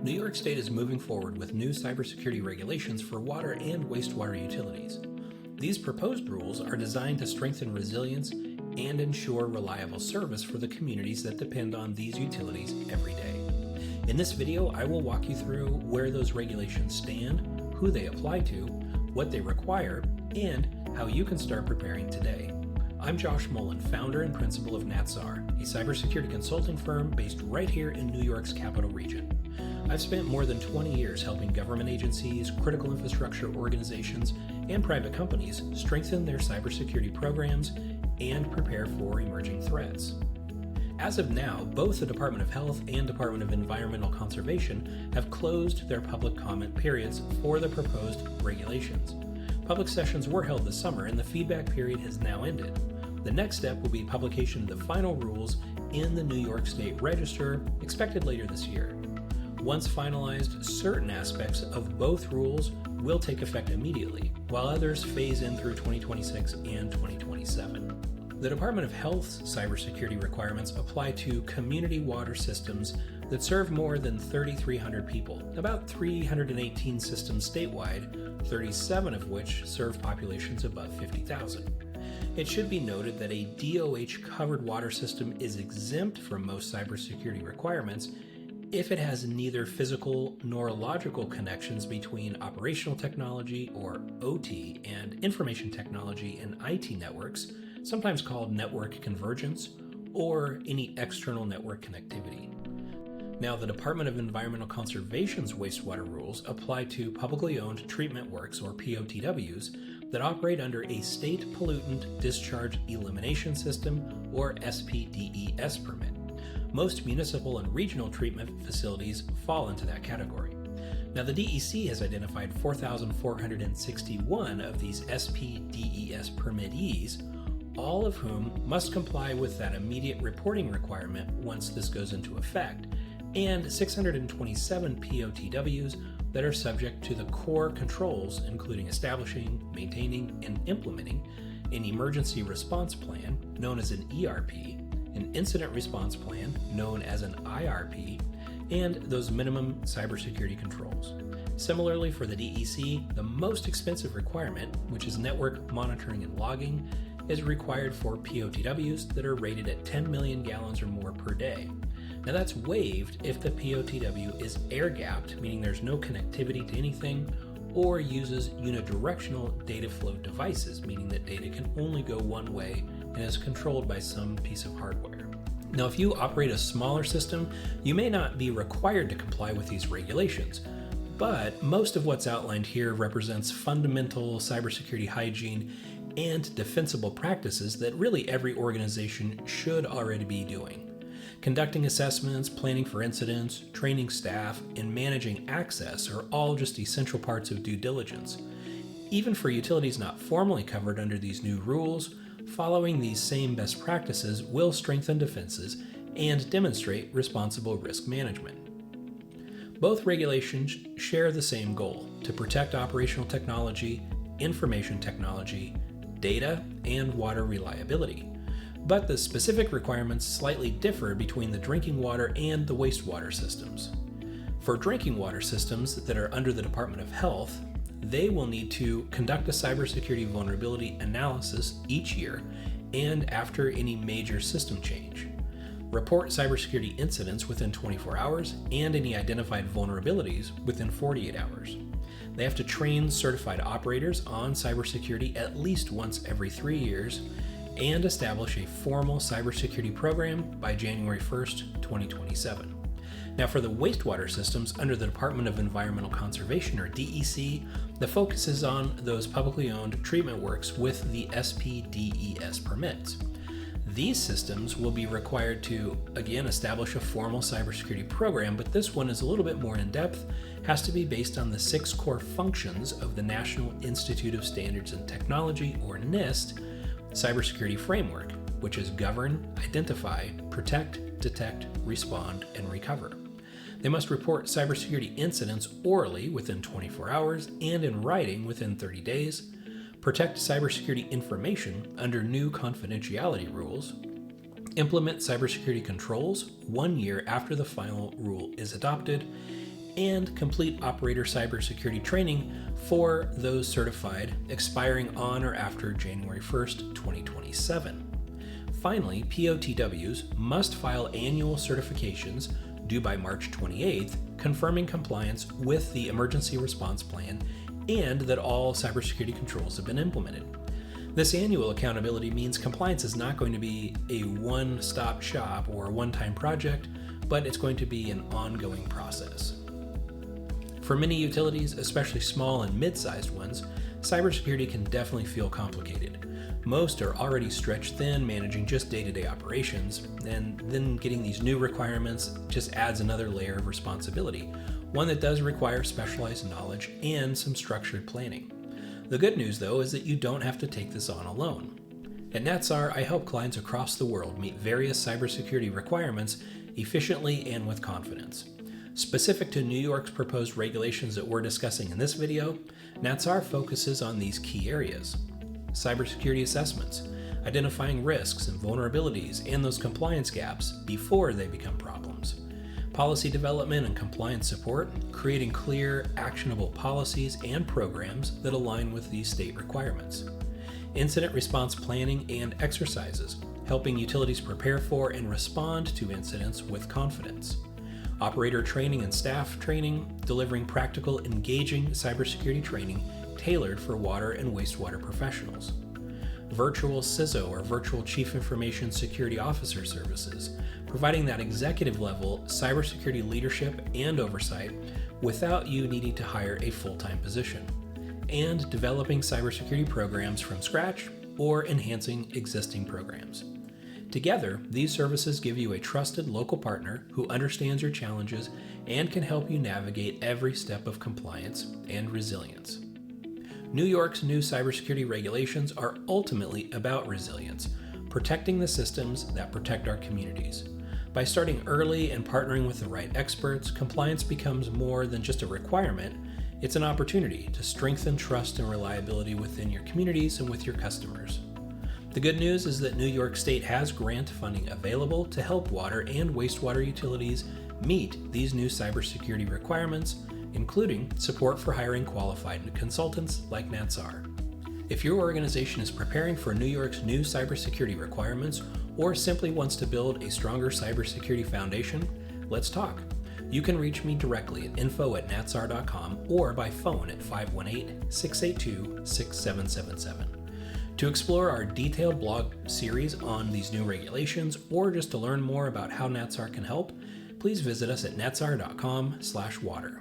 New York State is moving forward with new cybersecurity regulations for water and wastewater utilities. These proposed rules are designed to strengthen resilience and ensure reliable service for the communities that depend on these utilities every day. In this video, I will walk you through where those regulations stand, who they apply to, what they require, and how you can start preparing today. I'm Josh Moulin, founder and principal of Natsar, a cybersecurity consulting firm based right here in New York's capital region. I've spent more than 20 years helping government agencies, critical infrastructure organizations, and private companies strengthen their cybersecurity programs and prepare for emerging threats. As of now, both the Department of Health and Department of Environmental Conservation have closed their public comment periods for the proposed regulations. Public sessions were held this summer and the feedback period has now ended. The next step will be publication of the final rules in the New York State Register, expected later this year. Once finalized, certain aspects of both rules will take effect immediately, while others phase in through 2026 and 2027. The Department of Health's cybersecurity requirements apply to community water systems that serve more than 3,300 people, about 318 systems statewide, 37 of which serve populations above 50,000. It should be noted that a DOH-covered water system is exempt from most cybersecurity requirements if it has neither physical nor logical connections between operational technology, or OT, and information technology and IT networks, sometimes called network convergence, or any external network connectivity. Now, the Department of Environmental Conservation's wastewater rules apply to publicly owned treatment works, or POTWs, that operate under a State Pollutant Discharge Elimination System, or SPDES permit. Most municipal and regional treatment facilities fall into that category. Now, the DEC has identified 4,461 of these SPDES permittees, all of whom must comply with that immediate reporting requirement once this goes into effect, and 627 POTWs that are subject to the core controls, including establishing, maintaining, and implementing an emergency response plan, known as an ERP, an incident response plan, known as an IRP, and those minimum cybersecurity controls. Similarly, for the DEC, the most expensive requirement, which is network monitoring and logging, is required for POTWs that are rated at 10 million gallons or more per day. Now, that's waived if the POTW is air-gapped, meaning there's no connectivity to anything, or uses unidirectional data flow devices, meaning that data can only go one way and is controlled by some piece of hardware. Now, if you operate a smaller system, you may not be required to comply with these regulations, but most of what's outlined here represents fundamental cybersecurity hygiene and defensible practices that really every organization should already be doing. Conducting assessments, planning for incidents, training staff, and managing access are all just essential parts of due diligence. Even for utilities not formally covered under these new rules, following these same best practices will strengthen defenses and demonstrate responsible risk management. Both regulations share the same goal: to protect operational technology, information technology, data, and water reliability. But the specific requirements slightly differ between the drinking water and the wastewater systems. For drinking water systems that are under the Department of Health, they will need to conduct a cybersecurity vulnerability analysis each year and after any major system change, report cybersecurity incidents within 24 hours and any identified vulnerabilities within 48 hours. They have to train certified operators on cybersecurity at least once every 3 years and establish a formal cybersecurity program by January 1st, 2027. Now, for the wastewater systems under the Department of Environmental Conservation, or DEC, the focus is on those publicly owned treatment works with the SPDES permits. These systems will be required to, again, establish a formal cybersecurity program, but this one is a little bit more in-depth, has to be based on the 6 core functions of the National Institute of Standards and Technology, or NIST, cybersecurity framework, which is govern, identify, protect, detect, respond, and recover. They must report cybersecurity incidents orally within 24 hours and in writing within 30 days, protect cybersecurity information under new confidentiality rules, implement cybersecurity controls 1 year after the final rule is adopted, and complete operator cybersecurity training for those certified, expiring on or after January 1st, 2027. Finally, POTWs must file annual certifications due by March 28th, confirming compliance with the emergency response plan and that all cybersecurity controls have been implemented. This annual accountability means compliance is not going to be a one-stop shop or a one-time project, but it's going to be an ongoing process. For many utilities, especially small and mid-sized ones, cybersecurity can definitely feel complicated. Most are already stretched thin managing just day-to-day operations, and then getting these new requirements just adds another layer of responsibility, one that does require specialized knowledge and some structured planning. The good news, though, is that you don't have to take this on alone. At Natsar, I help clients across the world meet various cybersecurity requirements efficiently and with confidence. Specific to New York's proposed regulations that we're discussing in this video, Natsar focuses on these key areas: cybersecurity assessments, identifying risks and vulnerabilities and those compliance gaps before they become problems, policy development and compliance support, creating clear, actionable policies and programs that align with these state requirements, incident response planning and exercises, helping utilities prepare for and respond to incidents with confidence, operator training and staff training, delivering practical, engaging cybersecurity training tailored for water and wastewater professionals, virtual CISO or Virtual Chief Information Security Officer services, providing that executive level cybersecurity leadership and oversight without you needing to hire a full-time position, and developing cybersecurity programs from scratch or enhancing existing programs. Together, these services give you a trusted local partner who understands your challenges and can help you navigate every step of compliance and resilience. New York's new cybersecurity regulations are ultimately about resilience, protecting the systems that protect our communities. By starting early and partnering with the right experts, compliance becomes more than just a requirement. It's an opportunity to strengthen trust and reliability within your communities and with your customers. The good news is that New York State has grant funding available to help water and wastewater utilities meet these new cybersecurity requirements, including support for hiring qualified consultants like Natsar. If your organization is preparing for New York's new cybersecurity requirements or simply wants to build a stronger cybersecurity foundation, let's talk. You can reach me directly at info@natsar.com or by phone at 518-682-6777. To explore our detailed blog series on these new regulations or just to learn more about how Natsar can help, please visit us at natsar.com/water.